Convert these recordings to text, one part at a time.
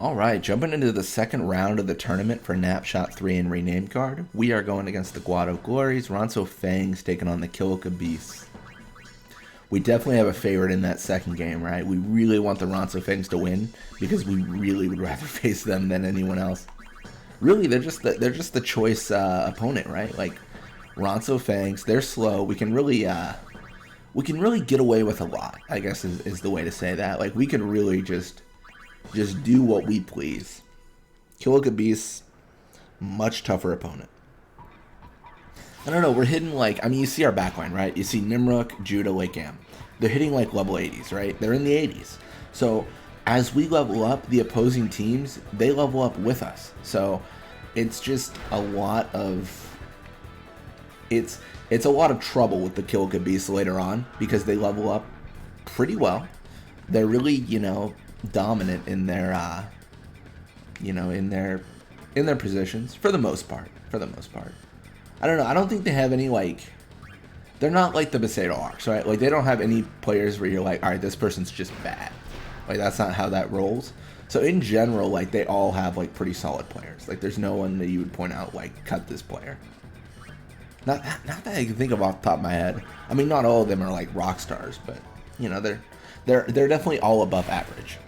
Alright, jumping into the second round of the tournament for Napshot 3 and Rename Card. We are going against the Guado Glories, Ronso Fangs taking on the Kilika Beasts. We definitely have a favorite in that second game, right? We really want the Ronso Fangs to win because we really would rather face them than anyone else. Really, they're just the choice opponent, right? Like Ronso Fangs, they're slow. We can really get away with a lot, I guess is the way to say that. Like we can really just do what we please. Kilika Beasts, much tougher opponent. I don't know, we're hitting like, I mean, you see our backline, right? You see Nimruk, Judah, Lakam. They're hitting like level 80s, right? They're in the 80s. So as we level up, the opposing teams, they level up with us. So it's just a lot of, it's a lot of trouble with the Kilika Beasts later on because they level up pretty well. They're really, dominant in their in their positions for the most part. I don't know, I don't think they have any they're not like the Besato Arcs, right? Like they don't have any players where you're like, all right, this person's just bad. Like that's not how that rolls. So in general, like they all have like pretty solid players. Like there's no one that you would point out like cut this player. Not that I can think of off the top of my head. I mean, not all of them are like rock stars, but they're definitely all above average.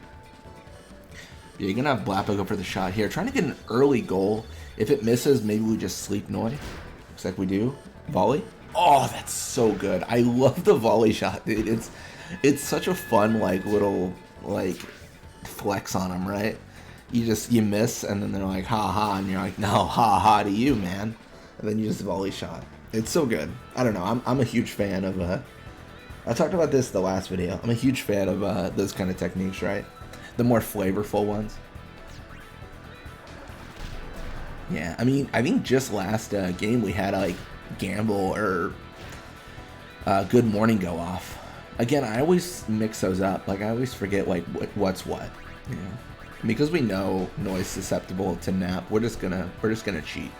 Yeah, you're gonna have Blappa go for the shot here, trying to get an early goal. If it misses, maybe we just sleep Noi. Looks like we do. Volley. Oh, that's so good. I love the volley shot, dude. It's such a fun little flex on them, right? You miss, and then they're like ha ha, and you're like no ha ha to you, man. And then you just volley shot. It's so good. I don't know. I'm a huge fan of. I talked about this the last video. I'm a huge fan of those kind of techniques, right? The more flavorful ones. Yeah, I mean, I think just last game we had Gamble or Good Morning go off. Again, I always mix those up. Like I always forget what's what. Because we know Noi's susceptible to nap. We're just gonna cheat.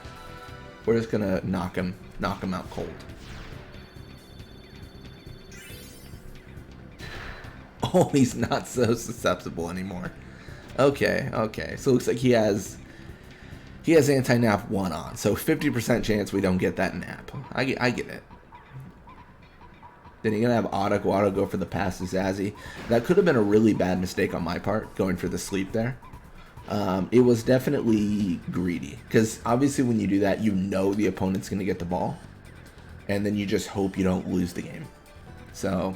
We're just gonna knock him out cold. Oh, he's not so susceptible anymore. Okay. So it looks like he has anti-nap 1 on. So 50% chance we don't get that nap. I get it. Then you're going to have Guado go for the pass to Zazzy. That could have been a really bad mistake on my part, going for the sleep there. It was definitely greedy. Because obviously when you do that, you know the opponent's going to get the ball. And then you just hope you don't lose the game. So,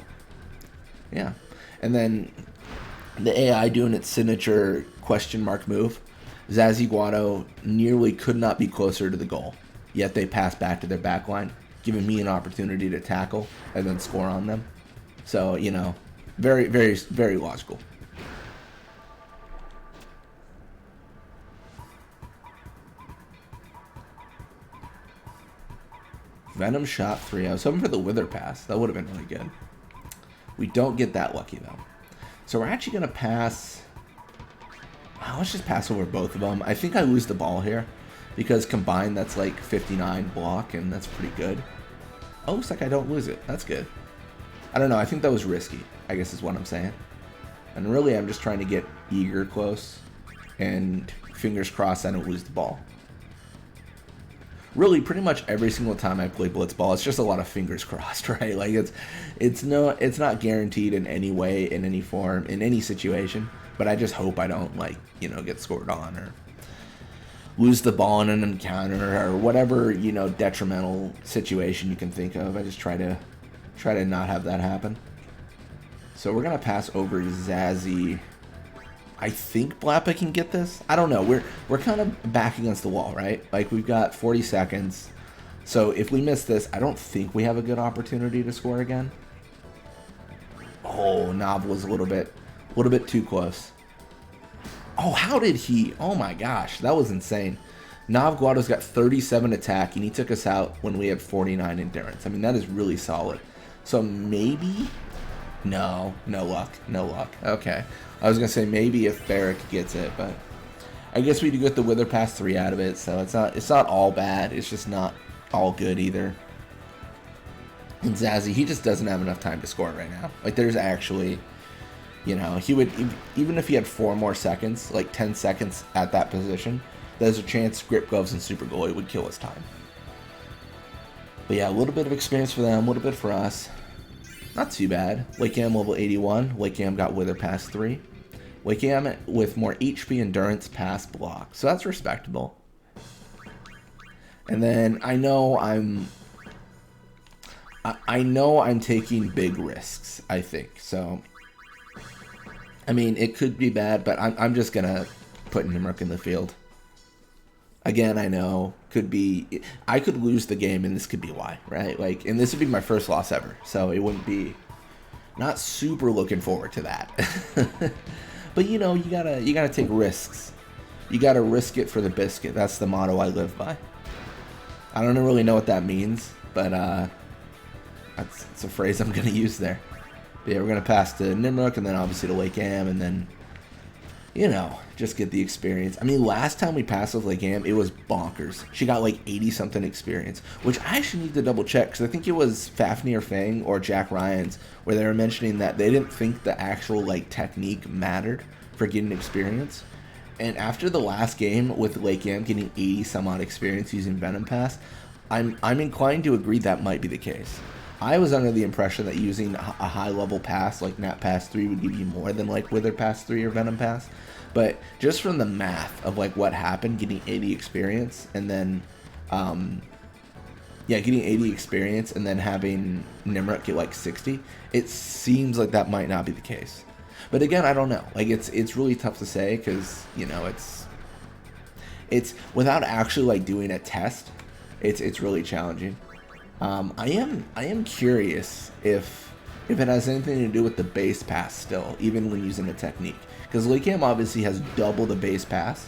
yeah. And then the AI doing its signature question mark move. Zazzy Guado nearly could not be closer to the goal. Yet they pass back to their backline, giving me an opportunity to tackle and then score on them. So, very, very, very logical. Venom shot 3. I was hoping for the Wither pass. That would have been really good. We don't get that lucky, though. So we're actually going to pass. Let's just pass over both of them. I think I lose the ball here because combined that's like 59 block, and that's pretty good. Oh, looks like I don't lose it. That's good. I don't know. I think that was risky, I guess is what I'm saying. And really, I'm just trying to get Eager close and fingers crossed I don't lose the ball. Really, pretty much every single time I play Blitzball, it's just a lot of fingers crossed, right? Like it's not guaranteed in any way, in any form, in any situation. But I just hope I don't get scored on or lose the ball in an encounter or whatever detrimental situation you can think of. I just try to not have that happen. So we're gonna pass over Zazzy. I think Blappa can get this. I don't know. We're kind of back against the wall, right? Like we've got 40 seconds. So if we miss this, I don't think we have a good opportunity to score again. Oh, Nav was a little bit too close. Oh, how did he? Oh my gosh, that was insane. Nav Guado's got 37 attack, and he took us out when we had 49 endurance. I mean, that is really solid. So maybe? No luck. Okay. I was going to say maybe if Barrick gets it, but I guess we do get the Wither Pass 3 out of it, so it's not all bad. It's just not all good either. And Zazzy, he just doesn't have enough time to score right now. Like, there's actually, You know, he would, even if he had 4 more seconds, like 10 seconds at that position, there's a chance Grip Gloves and Super Goalie would kill his time. But yeah, a little bit of experience for them, a little bit for us. Not too bad. Wake Am level 81. Wake Am got Wither Pass 3. Wake Am with more HP, Endurance, Pass, Block. So that's respectable. And then I know I'm taking big risks, I think. So, I mean, it could be bad, but I'm just going to put Nimruk in the field. Again, I know, I could lose the game, and this could be why, right? Like, and this would be my first loss ever, so it wouldn't be, not super looking forward to that. But, you know, you gotta take risks. You gotta risk it for the biscuit. That's the motto I live by. I don't really know what that means, but it's a phrase I'm gonna use there. But yeah, we're gonna pass to Nimruk, and then obviously to Lake Am, and then, you know, just get the experience. I mean, last time we passed with Lake Am, it was bonkers. She got like 80-something experience, which I actually need to double check, because I think it was Fafnir Fang or Jack Ryan's, where they were mentioning that they didn't think the actual like technique mattered for getting experience. And after the last game with Lake Am getting 80-some-odd experience using Venom Pass, I'm inclined to agree that might be the case. I was under the impression that using a high-level pass like Nat Pass 3 would give you more than like Wither Pass 3 or Venom Pass. But just from the math of like what happened, getting 80 experience and then, getting 80 experience and then having Nimruk get like 60, it seems like that might not be the case. But again, I don't know. Like it's really tough to say, because, you know, it's without actually like doing a test, it's really challenging. I am curious if it has anything to do with the base pass still, even when using a technique. Because Lake Am obviously has double the base pass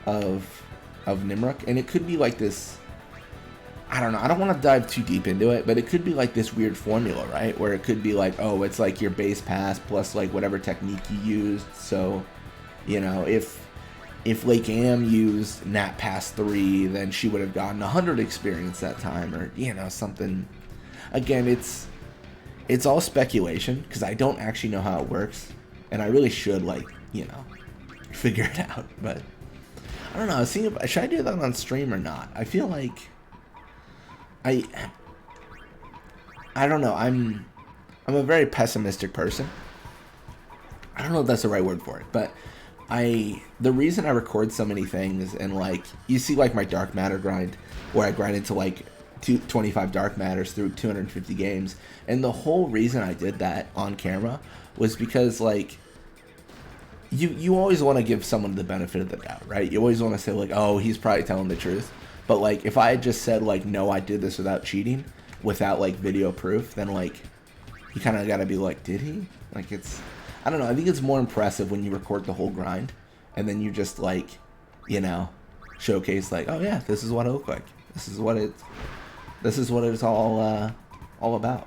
of Nimruk, and it could be like this, I don't know, I don't want to dive too deep into it, but it could be like this weird formula, right? Where it could be like, oh, it's like your base pass plus like whatever technique you used. So, you know, if Lake Am used Nat Pass 3, then she would have gotten 100 experience that time, or, you know, something. Again, it's all speculation, because I don't actually know how it works, and I really should, like, you know, figure it out. But I don't know. I was thinking, should I do that on stream or not? I feel like I don't know. I'm a very pessimistic person. I don't know if that's the right word for it, but the reason I record so many things, and like you see like my dark matter grind, where I grind into like 25 dark matters through 250 games, and the whole reason I did that on camera was because like you always want to give someone the benefit of the doubt, right? You always want to say like, oh, he's probably telling the truth. But like if I had just said like, no, I did this without cheating, without like video proof, then like you kind of got to be like, did he? Like I don't know. I think it's more impressive when you record the whole grind, and then you just like, you know, showcase like, oh yeah, this is what it looked like. This is what it's all about.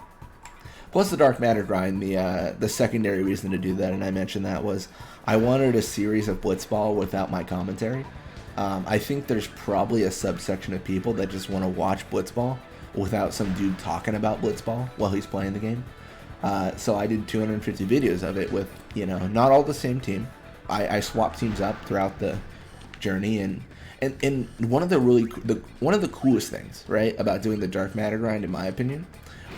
Plus the dark matter grind, the secondary reason to do that, and I mentioned that, was I wanted a series of Blitzball without my commentary. I think there's probably a subsection of people that just want to watch Blitzball without some dude talking about Blitzball while he's playing the game. So I did 250 videos of it with, you know, not all the same team. I swapped teams up throughout the journey, and one of the coolest things, right, about doing the dark matter grind, in my opinion,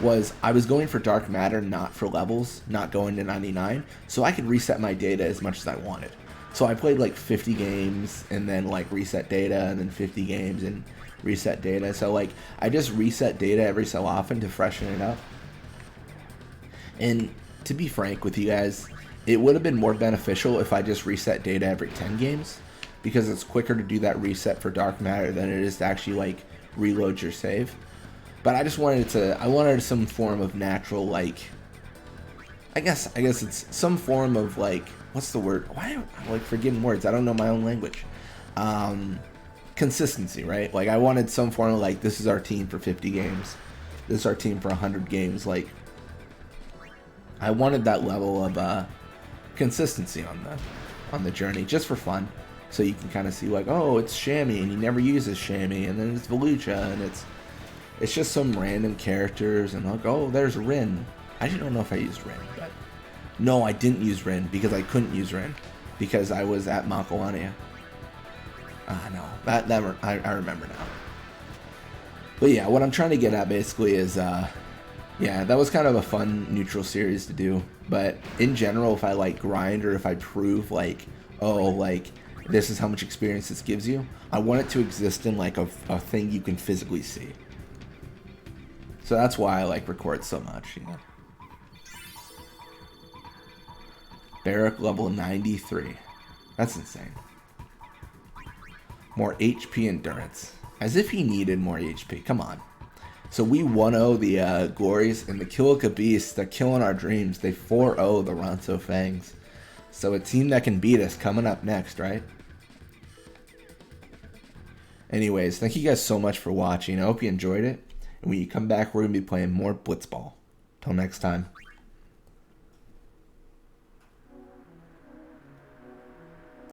was I was going for dark matter, not for levels, not going to 99, so I could reset my data as much as I wanted. So I played like 50 games and then like reset data, and then 50 games and reset data. So like I just reset data every so often to freshen it up. And to be frank with you guys, it would have been more beneficial if I just reset data every 10 games, because it's quicker to do that reset for dark matter than it is to actually like reload your save. But I just wanted some form of natural, like, I guess it's some form of like, what's the word? Why am I like forgetting words? I don't know my own language. Consistency, right? Like I wanted some form of like, this is our team for 50 games. This is our team for 100 games. Like I wanted that level of consistency on the journey, just for fun. So you can kind of see like, oh, it's Shammy, and he never uses Shammy, and then it's Volucha, and it's just some random characters, and like, oh, there's Rin. I don't know if I used Rin, but No, I didn't use Rin because I couldn't use Rin because I was at Makalania. No, I remember now. But yeah, what I'm trying to get at basically is, yeah, that was kind of a fun neutral series to do. But in general, if I like grind or if I prove like, oh, like this is how much experience this gives you, I want it to exist in like a thing you can physically see. So that's why I like record so much, you know. Barrack level 93. That's insane. More HP endurance. As if he needed more HP. Come on. So we 1-0 the Glories, and the Kilika Beasts, they're killing our dreams. They 4-0 the Ronso Fangs. So a team that can beat us coming up next, right? Anyways, thank you guys so much for watching. I hope you enjoyed it. And when you come back, we're going to be playing more Blitzball. Till next time.